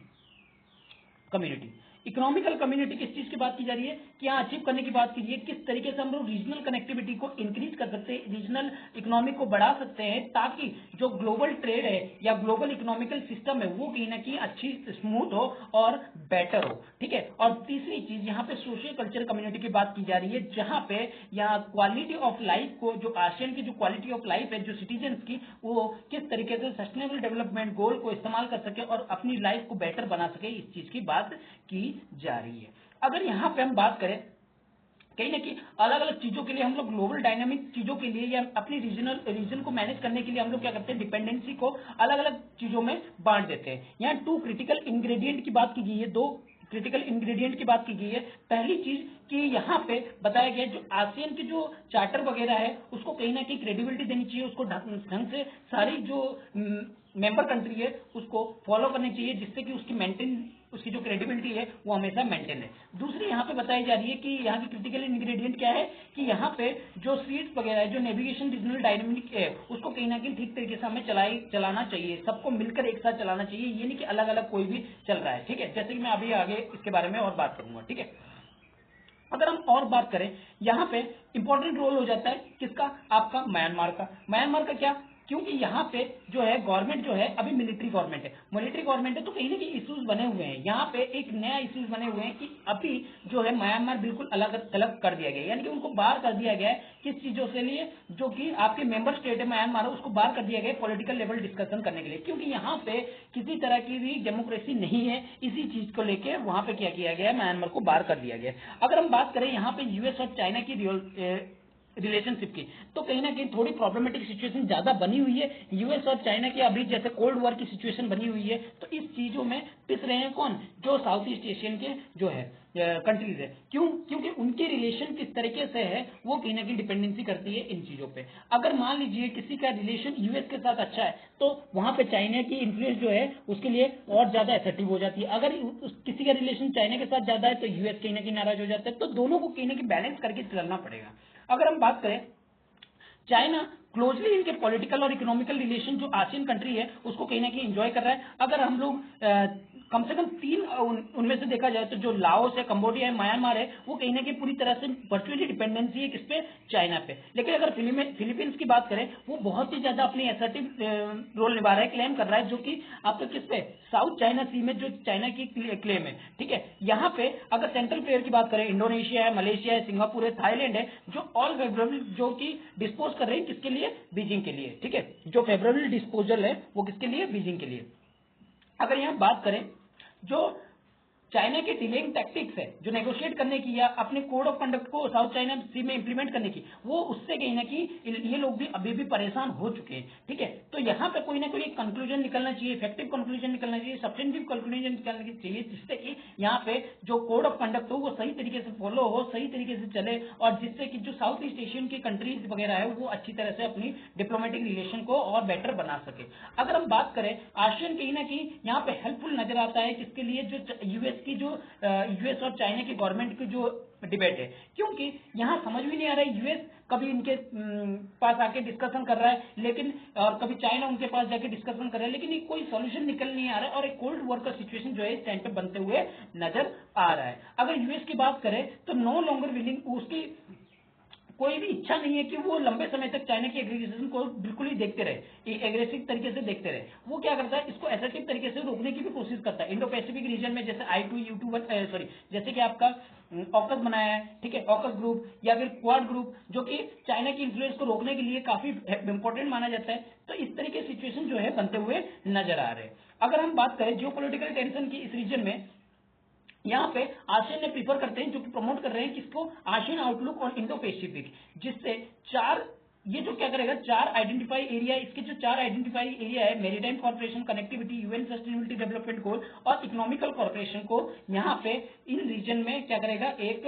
इकोनॉमिकल कम्युनिटी किस चीज की बात की जा रही है, क्या अचीव करने की बात की रही है, किस तरीके से हम लोग रीजनल कनेक्टिविटी को इंक्रीज कर सकते हैं, रीजनल इकोनॉमिक को बढ़ा सकते हैं, ताकि जो ग्लोबल ट्रेड है या ग्लोबल इकोनॉमिकल सिस्टम है वो कहीं ना कहीं अच्छी, स्मूथ हो और बेटर हो। ठीक है, और तीसरी चीज यहाँ पे सोशियो कल्चर कम्युनिटी की बात की जा रही है, जहां पे यहाँ क्वालिटी ऑफ लाइफ को, जो आसियान की जो क्वालिटी ऑफ लाइफ है जो सिटीजन की, वो किस तरीके से सस्टेनेबल डेवलपमेंट गोल को इस्तेमाल कर सके और अपनी लाइफ को बेटर बना सके, इस चीज की बात की जा रही है। अगर यहाँ पे हम बात करें कहीं ना कहीं अलग अलग चीजों के लिए हम लोग ग्लोबल डायनामिक चीजों के लिए या अपनी रीजन को मैनेज करने के लिए हम लोग क्या करते हैं, डिपेंडेंसी को अलग अलग चीजों में बांट देते हैं। यहाँ 2 क्रिटिकल इंग्रेडिएंट की बात की गई है, 2 क्रिटिकल इंग्रेडिएंट की बात की गई है। पहली चीज कि यहाँ पे बताया गया जो आसियान की जो चार्टर वगैरह है उसको कहीं ना कहीं क्रेडिबिलिटी देनी चाहिए, उसको ढंग से सारी जो मेंबर कंट्री है उसको फॉलो करनी चाहिए, जिससे कि उसकी जो क्रेडिबिलिटी है वो हमेशा मेंटेन है। दूसरी यहाँ पे बताई जा रही है कि यहाँ की क्रिटिकल इंग्रेडिएंट क्या है कि यहाँ पे जो सीट्स वगैरह है, जो नेविगेशन रीजनल डायनेमिक है, उसको कहीं ना कहीं ठीक तरीके से हमें चलाना चाहिए, सबको मिलकर एक साथ चलाना चाहिए, ये नहीं कि अलग अलग कोई भी चल रहा है। ठीक है, जैसे कि मैं अभी आगे इसके बारे में और बात करूंगा। ठीक है, अगर हम और बात करें यहाँ पे इंपॉर्टेंट रोल हो जाता है किसका, आपका म्यांमार का क्या, क्योंकि यहाँ पे जो है गवर्नमेंट जो है अभी मिलिट्री गवर्नमेंट है, तो कहीं ना कहीं इश्यूज बने हुए हैं। यहाँ पे एक नया इश्यूज बने हुए हैं कि अभी जो है म्यांमार बिल्कुल अलग अलग कर दिया गया है, यानी कि उनको बाहर कर दिया गया है किस चीजों से लिए, जो कि आपके मेंबर स्टेट है म्यांमार, उसको बाहर कर दिया गया है पॉलिटिकल लेवल डिस्कशन करने के लिए, क्योंकि यहाँ पे किसी तरह की भी डेमोक्रेसी नहीं है। इसी चीज को लेकर वहां पे क्या किया गया है, म्यांमार को बाहर कर दिया गया है। अगर हम बात करें यहाँ पे यूएस और चाइना की रिलेशनशिप की, तो कहीं ना कहीं थोड़ी प्रॉब्लमेटिक सिचुएशन ज्यादा बनी हुई है। यूएस और चाइना की अभी जैसे कोल्ड वॉर की सिचुएशन बनी हुई है, तो इस चीजों में पिस रहे हैं कौन, जो साउथ ईस्ट एशियन के जो है कंट्रीज है। क्यों, क्योंकि उनके रिलेशन किस तरीके से है वो कहीं ना कहीं डिपेंडेंसी करती है इन चीजों पे। अगर मान लीजिए किसी का रिलेशन यूएस के साथ अच्छा है तो वहां पे चाइना की इन्फ्लुएंस जो है उसके लिए और ज्यादा एसेटिव हो जाती है। अगर किसी का रिलेशन चाइना के साथ ज्यादा है तो यूएस कहीं ना कहीं नाराज हो जाता है। तो दोनों को कहीं ना कहीं बैलेंस करके चलना पड़ेगा। अगर हम बात करें चाइना क्लोजली इनके पॉलिटिकल और इकोनॉमिकल रिलेशन जो आसियान कंट्री है उसको कहीं ना कहीं एंजॉय कर रहा है। अगर हम लोग कम से कम 3 उनमें से देखा जाए तो जो लाओस है, कंबोडिया है, म्यांमार है, वो कहीं ना कहीं पूरी तरह से वर्चुअली डिपेंडेंसी है किस पे, चाइना पे। लेकिन अगर फिलीपींस की बात करें, वो बहुत ही ज्यादा अपनी असर्टिव रोल निभा रहा है, क्लेम कर रहा है, जो कि आपका किस पे, साउथ चाइना सी में जो चाइना की क्लेम है। ठीक है, यहाँ पे अगर सेंट्रल प्लेयर की बात करें, इंडोनेशिया है, मलेशिया है, सिंगापुर है, थाईलैंड है, जो ऑल फेवरेबल जो कि डिस्पोज कर रहे हैं किसके लिए, बीजिंग के लिए। ठीक है, जो फेवरेबल डिस्पोजल है वो किसके लिए, बीजिंग के लिए। अगर यहाँ बात करें जो चाइना के डिलेइंग टैक्टिक्स है, जो नेगोशिएट करने की या अपने कोड ऑफ कंडक्ट को साउथ चाइना सी में इंप्लीमेंट करने की, वो उससे कहीं ना कहीं ये लोग भी अभी भी परेशान हो चुके हैं। ठीक है, तो यहाँ पे कोई ना कोई एक कंक्लूजन निकलना चाहिए, इफेक्टिव कंक्लूजन निकलना चाहिए, सब्सटेंटिव कंक्लूजन निकलना चाहिए, जिससे कि यहाँ पे जो कोड ऑफ कंडक्ट हो वो सही तरीके से फॉलो हो, सही तरीके से चले, और जिससे कि जो साउथ ईस्ट एशियन की कंट्रीज वगैरह है वो अच्छी तरह से अपनी डिप्लोमेटिक रिलेशन को और बेटर बना सके। अगर हम बात करें आसियान कहीं ना कहीं यहाँ पे हेल्पफुल नजर आता है किसके लिए, जो यूएस की जो यूएस और चाइना की गवर्नमेंट की जो डिबेट है, क्योंकि यहाँ समझ भी नहीं आ रहा है यूएस कभी इनके पास आके डिस्कशन कर रहा है, लेकिन और कभी चाइना उनके पास जाके डिस्कशन कर रहा है, लेकिन कोई सॉल्यूशन निकल नहीं आ रहा है, और एक कोल्ड वॉर का सिचुएशन जो है इस टाइम पे बनते हुए नजर आ रहा है। अगर यूएस की बात करें तो नो लॉन्गर विलिंग, उसकी कोई भी इच्छा नहीं है कि वो लंबे समय तक चाइना की एग्रीगेशन को बिल्कुल ही देखते रहे, एग्रेसिव तरीके से देखते रहे। वो क्या करता है, इसको एसर्टिव तरीके से रोकने की भी कोशिश करता है। इंडो पैसिफिक रीजन में जैसे I2U2 सॉरी जैसे कि आपका ऑकस बनाया है, ठीक है, ऑकस ग्रुप या फिर क्वाड ग्रुप, जो कि चाइना की इन्फ्लुएंस को रोकने के लिए काफी इंपॉर्टेंट माना जाता है। तो इस तरह के सिचुएशन जो है बनते हुए नजर आ रहे हैं। अगर हम बात करें जियोपॉलिटिकल टेंशन की इस रीजन में, यहाँ पे आसियान ने प्रीफर करते हैं, जो कि प्रमोट कर रहे हैं किसको, ASEAN outlook on Indo Pacific, जिससे ये जो क्या करेगा, 4 आइडेंटिफाई एरिया, इसके जो 4 आइडेंटिफाई एरिया है, maritime corporation, connectivity, UN sustainability development goal और इकोनॉमिकल कॉर्पोरेशन को यहाँ पे इन रीजन में क्या करेगा, एक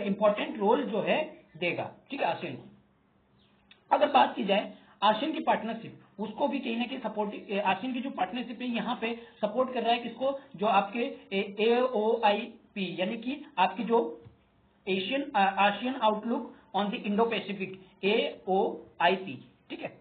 इंपॉर्टेंट रोल जो है देगा। ठीक है, आसियान को अगर बात की जाए आसियान की पार्टनरशिप, उसको भी कहीं ना कहीं सपोर्ट, आसियान की जो पार्टनरशिप है यहाँ पे सपोर्ट कर रहा है किसको, जो आपके AOIP यानी कि आपकी जो ASEAN outlook on the Indo Pacific, AOIP। ठीक है,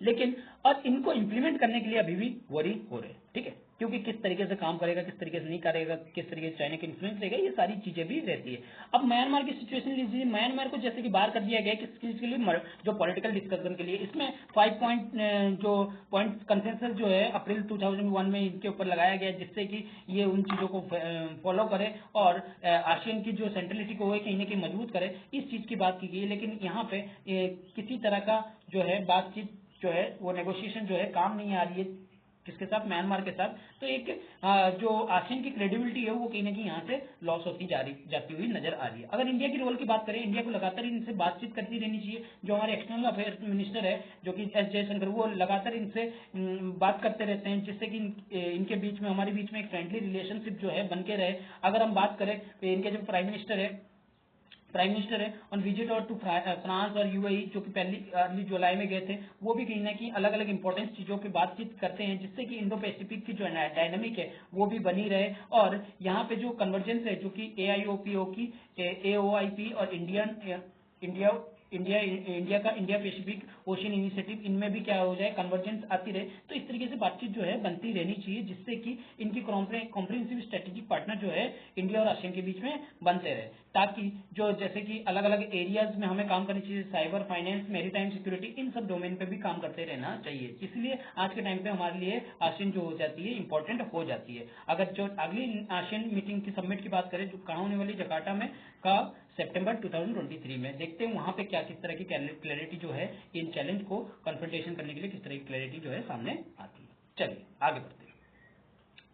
लेकिन और इनको इंप्लीमेंट करने के लिए अभी भी वरी हो रहे हैं। ठीक है, क्योंकि किस तरीके से काम करेगा, किस तरीके से नहीं करेगा, किस तरीके से चाइना के इन्फ्लुएंस रहेगा, ये सारी चीजें भी रहती है। अब म्यांमार की सिचुएशन लीजिए, म्यांमार को जैसे कि बाहर कर दिया गया किस चीज के लिए, जो पॉलिटिकल डिस्कशन के लिए। इसमें 5 पॉइंट जो पॉइंट कंसेंसस जो है अप्रैल 2001 में इनके ऊपर लगाया गया, जिससे कि ये उन चीजों को फॉलो करे और आसियान की जो सेंट्रलिटी को है कहीं ना कहीं मजबूत करे, इस चीज की बात की गई है। लेकिन यहाँ पे किसी तरह का जो है बातचीत जो है वो नेगोशिएशन जो है काम नहीं आ रही है। किसके साथ, म्यांमार के साथ। तो एक जो आसियान की क्रेडिबिलिटी है वो कहीं ना कहीं यहाँ से लॉस होती जाती हुई नजर आ रही है। अगर इंडिया की रोल की बात करें, इंडिया को लगातार इनसे बातचीत करती रहनी चाहिए। जो हमारे एक्सटर्नल अफेयर्स मिनिस्टर है जो कि एस जयशंकर, वो लगातार इनसे बात करते रहते हैं, जिससे कि इनके बीच में, हमारे बीच में एक फ्रेंडली रिलेशनशिप जो है बन के रहे। अगर हम बात करें इनके जो प्राइम मिनिस्टर है ऑन विजिट और टू फ्रांस और यूएई, जो कि अर्ली जुलाई में गए थे, वो भी कहीं ना कहीं अलग अलग इंपॉर्टेंट चीजों पे बातचीत करते हैं, जिससे कि इंडो पैसिफिक की जो डायनामिक है वो भी बनी रहे। और यहाँ पे जो कन्वर्जेंस है, जो कि एआईओपीओ की, एओआईपी और इंडिया पैसिफिक ओशियन इनिशिएटिव, इनमें भी क्या हो जाए, कन्वर्जेंस आती रहे। तो इस तरीके से बातचीत जो है बनती रहनी चाहिए, जिससे कि इनकी कॉम्प्रिहेंसिव स्ट्रेटेजिक पार्टनर जो है इंडिया और आसियान के बीच में बनते रहे, ताकि जो जैसे कि अलग अलग एरियाज में हमें काम करनी चाहिए, साइबर, फाइनेंस, मैरीटाइम सिक्योरिटी, इन सब डोमेन पे भी काम करते रहना चाहिए। इसलिए आज के टाइम पे हमारे लिए आसियान जो हो जाती है इंपॉर्टेंट हो जाती है। अगर जो अगली आसियान मीटिंग की समिट की बात करें, जो कहाँ होने वाली, जकार्ता में का सितंबर 2023 में, देखते हैं वहां पे क्या किस तरह की क्लैरिटी जो है इन चैलेंज को कन्फ्रंटेशन करने के लिए किस तरह की क्लैरिटी जो है सामने आती है। चलिए आगे बढ़ते हैं।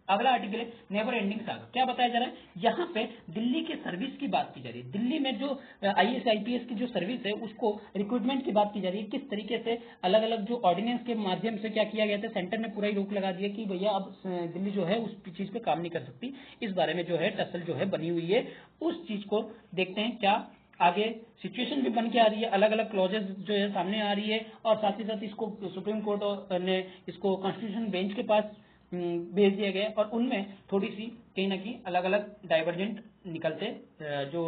अगला आर्टिकल है नेवर एंडिंग सागा। क्या बताया जा रहा है, यहाँ पे दिल्ली के सर्विस की बात की जा रही है। दिल्ली में जो आईएएस आईपीएस की जो सर्विस है उसको रिक्रूटमेंट की बात की जा रही है। किस तरीके से अलग अलग जो ऑर्डिनेंस के माध्यम से क्या किया गया था, सेंटर ने पूरा ही रोक लगा दिया कि भैया अब दिल्ली जो है उस चीज पे काम नहीं कर सकती। इस बारे में जो है टसल जो है बनी हुई है, उस चीज को देखते हैं क्या आगे सिचुएशन भी बन के आ रही है, अलग अलग क्लॉजेस जो है सामने आ रही है, और साथ ही साथ इसको सुप्रीम कोर्ट ने इसको कॉन्स्टिट्यूशन बेंच के पास भेज दिया गया, और उनमें थोड़ी सी कहीं ना कहीं अलग अलग डाइवर्जेंट निकलते जो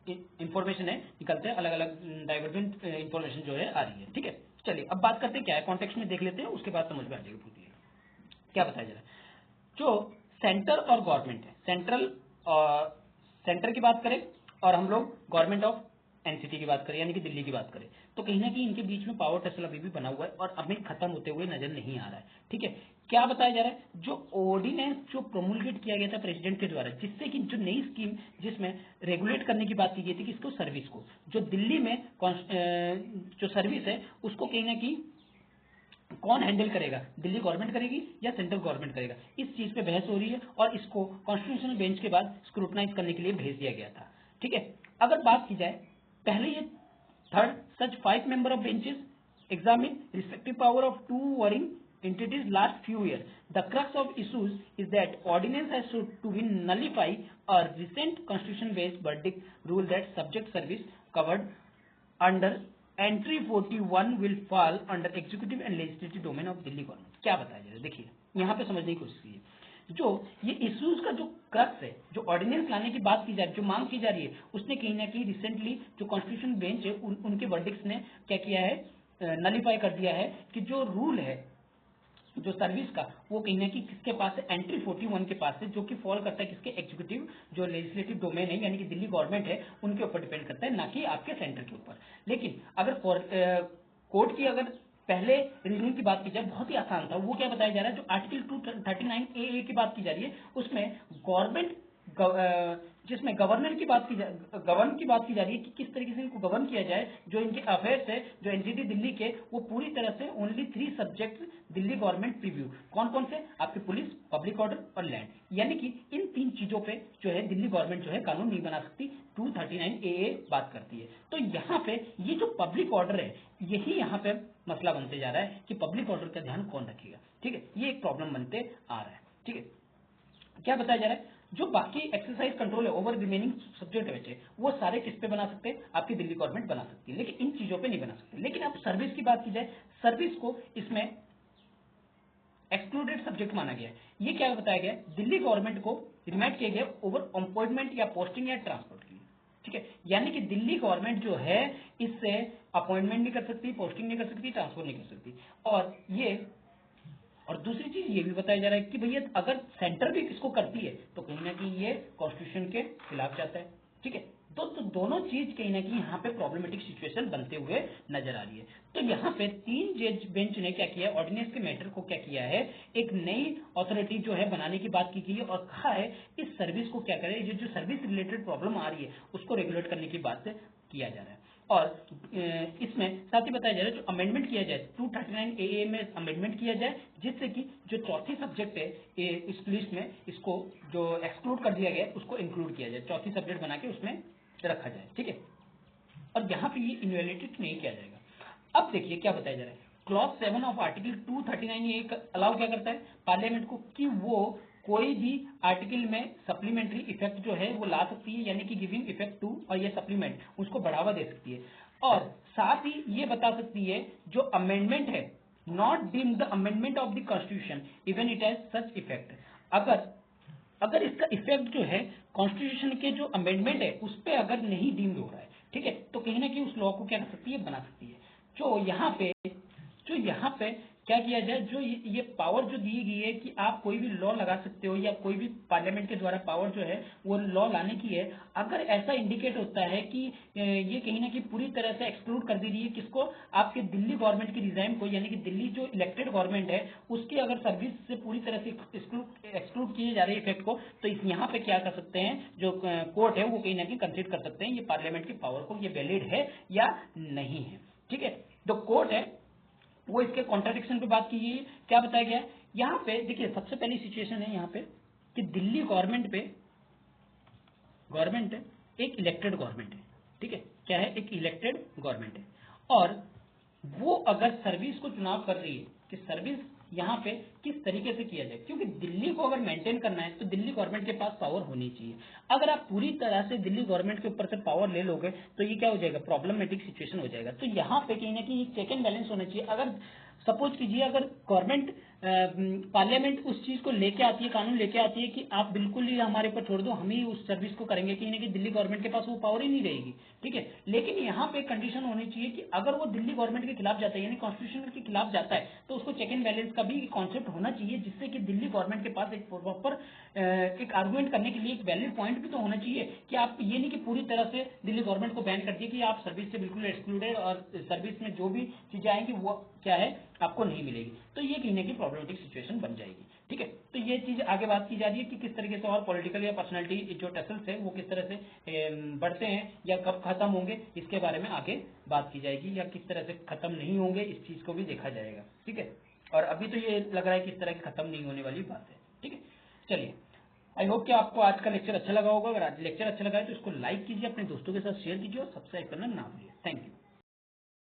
इंफॉर्मेशन है निकलते अलग अलग डाइवर्जेंट इंफॉर्मेशन जो है आ रही है। ठीक है, चलिए अब बात करते हैं क्या है, कॉन्टेक्स्ट में देख लेते हैं, उसके बाद समझ में आ जाएगी पूरी क्या बताया जा रहा है। जो सेंटर और गवर्नमेंट है, सेंटर की बात करें और हम लोग गवर्नमेंट ऑफ एनसीटी की बात करें, यानी कि दिल्ली की बात करें, तो कहीं ना कहीं इनके बीच में पावर टसल अभी भी बना हुआ है और अभी खत्म होते हुए नजर नहीं आ रहा है। ठीक है, क्या बताया जा रहा है, जो ऑर्डिनेंस जो प्रोमुलगेट किया गया था प्रेसिडेंट के द्वारा, जिससे कि जो नई स्कीम जिसमें रेगुलेट करने की बात की गई थी कि इसको सर्विस को, जो दिल्ली में जो सर्विस है उसको कहीं ना कहीं कौन हैंडल करेगा, दिल्ली गवर्नमेंट करेगी या सेंट्रल गवर्नमेंट करेगा, इस चीज पे बहस हो रही है, और इसको कॉन्स्टिट्यूशनल बेंच के बाद स्क्रूटनाइज करने के लिए भेज दिया गया था। ठीक है, अगर बात की जाए, पहले ये third such 5 member of benches examine respective power of two warring entities last few years. The crux of issues is that ordinance has to be nullify a recent constitution-based verdict rule that subject service covered under entry 41 will fall under executive and legislative domain of Delhi government. क्या बताया जाए, देखिए यहाँ पे समझने की कोशिश कीजिए। जो ये इश्यूज का जो क्रक्स है, जो ऑर्डिनेंस लाने की बात की जा रही है, जो मांग की जा रही है, उसने कहीं ना कहीं रिसेंटली जो कॉन्स्टिट्यूशन बेंच है उनके वर्डिक्ट्स ने क्या किया है, नलीफाई कर दिया है कि जो रूल है जो सर्विस का, वो कहीं ना कहीं किसके पास है, एंट्री 41 के पास है, जो कि फॉल करता है किसके, एग्जीक्यूटिव जो लेजिस्लेटिव डोमेन है, यानी कि दिल्ली गवर्नमेंट है, उनके ऊपर डिपेंड करता है, ना कि आपके सेंटर के ऊपर। लेकिन अगर कोर्ट की अगर पहले रीजनिंग की बात की जाए, बहुत ही आसान था। वो क्या बताया जा रहा है, जो आर्टिकल 239 की बात की जा रही है, उसमें गवर्नमेंट जिसमें गवर्नर की बात की जा रही है कि किस तरीके से इनको गवर्न किया जाए, जो इनके अफेयर्स है, जो एनसीटी दिल्ली के, वो पूरी तरह से only 3 subject Delhi government preview, कौन कौन से, आपकी पुलिस, पब्लिक ऑर्डर और लैंड, यानी कि इन 3 चीजों पे जो है दिल्ली गवर्नमेंट जो है कानून नहीं बना सकती, 239 बात करती है। तो यहाँ पे ये जो पब्लिक ऑर्डर है, यही यहाँ पे मसला बनते जा रहा है कि पब्लिक ऑर्डर का ध्यान कौन रखेगा। ठीक है, ये एक प्रॉब्लम बनते आ रहा है। ठीक है, क्या बताया जा रहा है, जो बाकी एक्सरसाइज कंट्रोल है ओवर रिमेनिंग सब्जेक्ट बचे, वो सारे किस पे बना सकते हैं, आपकी दिल्ली गवर्नमेंट बना सकती है, लेकिन इन चीजों पे नहीं बना सकते। लेकिन अब सर्विस की बात की जाए, सर्विस को इसमें एक्सक्लूडेड सब्जेक्ट माना गया है। ये क्या बताया गया, दिल्ली गवर्नमेंट को रिमाइंड किया गया ओवर अपॉइंटमेंट या पोस्टिंग या ट्रांसपोर्ट के लिए। ठीक है, यानी कि दिल्ली गवर्नमेंट जो है इससे अपॉइंटमेंट नहीं कर सकती, पोस्टिंग नहीं कर सकती, ट्रांसफर नहीं कर सकती। और दूसरी चीज ये भी बताया जा रहा है कि भैया अगर सेंटर भी इसको करती है तो कहीं ना कहीं ये कॉन्स्टिट्यूशन के खिलाफ जाता है। ठीक है, तो दोनों चीज कहीं ना कहीं यहाँ पे प्रॉब्लमेटिक सिचुएशन बनते हुए नजर आ रही है। तो यहाँ पे 3 जज बेंच ने क्या किया, ऑर्डिनेंस के मैटर को क्या किया है, एक नई अथॉरिटी जो है बनाने की बात की गई है, और कहा है इस सर्विस को क्या करे, जो सर्विस रिलेटेड प्रॉब्लम आ रही है उसको रेगुलेट करने की बात किया जा रहा है। और इसमें साथ ही बताया जा रहा है जो अमेंडमेंट किया जाए 239 AA में अमेंडमेंट किया जाए, जिससे कि जो चौथी सब्जेक्ट है इस लिस्ट में इसको जो एक्सक्लूड कर दिया गया है उसको इंक्लूड किया जाए, चौथी सब्जेक्ट बना के उसमें रखा जाए। ठीक है, और यहाँ पे ये इनवैलिडेट नहीं किया जाएगा। अब देखिए क्या बताया जा रहा है, क्लॉज 7 ऑफ आर्टिकल 239 ये अलाउ क्या करता है पार्लियामेंट को कि वो कोई भी आर्टिकल में सप्लीमेंट्री इफेक्ट जो है वो ला सकती है, यानी कि गिविंग इफेक्ट टू, और ये सप्लीमेंट उसको बढ़ावा दे सकती है, और साथ ही ये बता सकती है जो अमेंडमेंट है not deem the amendment of the constitution even it has such effect. अगर अगर इसका इफेक्ट जो है कॉन्स्टिट्यूशन के जो अमेंडमेंट है उस पर अगर नहीं डीम्ड हो रहा है, ठीक है, तो कहीं ना कहीं उस लॉ को क्या कर सकती है, बना सकती है। जो यहाँ पे क्या किया जाए, जो ये पावर जो दी गई है कि आप कोई भी लॉ लगा सकते हो या कोई भी पार्लियामेंट के द्वारा पावर जो है वो लॉ लाने की है, अगर ऐसा इंडिकेट होता है कि ये कहीं ना कहीं पूरी तरह से एक्सक्लूड कर दी रही है किसको, आपके दिल्ली गवर्नमेंट की रिजाइम को, यानी कि दिल्ली जो इलेक्टेड गवर्नमेंट है उसकी अगर सर्विस से पूरी तरह से एक्सक्लूड किए जा रहे इफेक्ट को, तो यहाँ पे क्या कर सकते हैं, जो कोर्ट है वो कहीं ना कहीं कंसिडर कर सकते हैं ये पार्लियामेंट की पावर को, ये वैलिड है या नहीं है। ठीक है, जो कोर्ट है वो इसके कॉन्ट्राडिक्शन पे बात की गई है। क्या बताया गया यहाँ पे, देखिए सबसे पहली सिचुएशन है यहाँ पे कि दिल्ली गवर्नमेंट एक इलेक्टेड गवर्नमेंट है। ठीक है, क्या है, एक इलेक्टेड गवर्नमेंट है, और वो अगर सर्विस को चुनाव कर रही है कि सर्विस यहाँ पे किस तरीके से किया जाए, क्योंकि दिल्ली को अगर मेंटेन करना है तो दिल्ली गवर्नमेंट के पास पावर होनी चाहिए। अगर आप पूरी तरह से दिल्ली गवर्नमेंट के ऊपर से पावर ले लोगे तो ये क्या हो जाएगा, प्रॉब्लमेटिक सिचुएशन हो जाएगा। तो यहाँ पे कहीं ना कहीं चेक एंड बैलेंस होना चाहिए। अगर सपोज कीजिए अगर गवर्नमेंट पार्लियामेंट उस चीज को लेके आती है, कानून लेके आती है कि आप बिल्कुल ही हमारे ऊपर छोड़ दो, हम ही उस सर्विस को करेंगे, कहीं ना कहीं दिल्ली गवर्नमेंट के पास वो पावर ही नहीं रहेगी। ठीक है, लेकिन यहाँ पे कंडीशन होनी चाहिए कि अगर वो दिल्ली गवर्नमेंट के खिलाफ जाता है, यानी कॉन्स्टिट्यूशन के खिलाफ जाता है, तो उसको चेक एंड बैलेंस का भी कॉन्सेप्ट होना चाहिए, जिससे कि दिल्ली गवर्नमेंट के पास एक प्रॉपर एक आर्गुमेंट करने के लिए एक वैलिड पॉइंट भी तो होना चाहिए कि आप ये नहीं कि पूरी तरह से दिल्ली गवर्नमेंट को बैन कर दिए कि आप सर्विस से बिल्कुल एक्सक्लूडेड, और सर्विस में जो भी चीजें आएंगी वो क्या है आपको नहीं मिलेगी, तो ये कहीं ना कहीं प्रॉब्लमेटिक सिचुएशन बन जाएगी। ठीक है, तो ये चीज आगे बात की जा रही है कि किस तरीके से और पॉलिटिकल या पर्सनैलिटी जो टसल्स है वो किस तरह से बढ़ते हैं या कब खत्म होंगे, इसके बारे में आगे बात की जाएगी, या किस तरह से खत्म नहीं होंगे इस चीज को भी देखा जाएगा। ठीक है, और अभी तो ये लग रहा है कि इस तरह की खत्म नहीं होने वाली बात है। ठीक है, चलिए, आई होप कि आपको आज का लेक्चर अच्छा लगा होगा। अगर आज लेक्चर अच्छा लगा है तो इसको लाइक कीजिए, अपने दोस्तों के साथ शेयर कीजिए और सब्सक्राइब करना ना भूलिए। Thank you.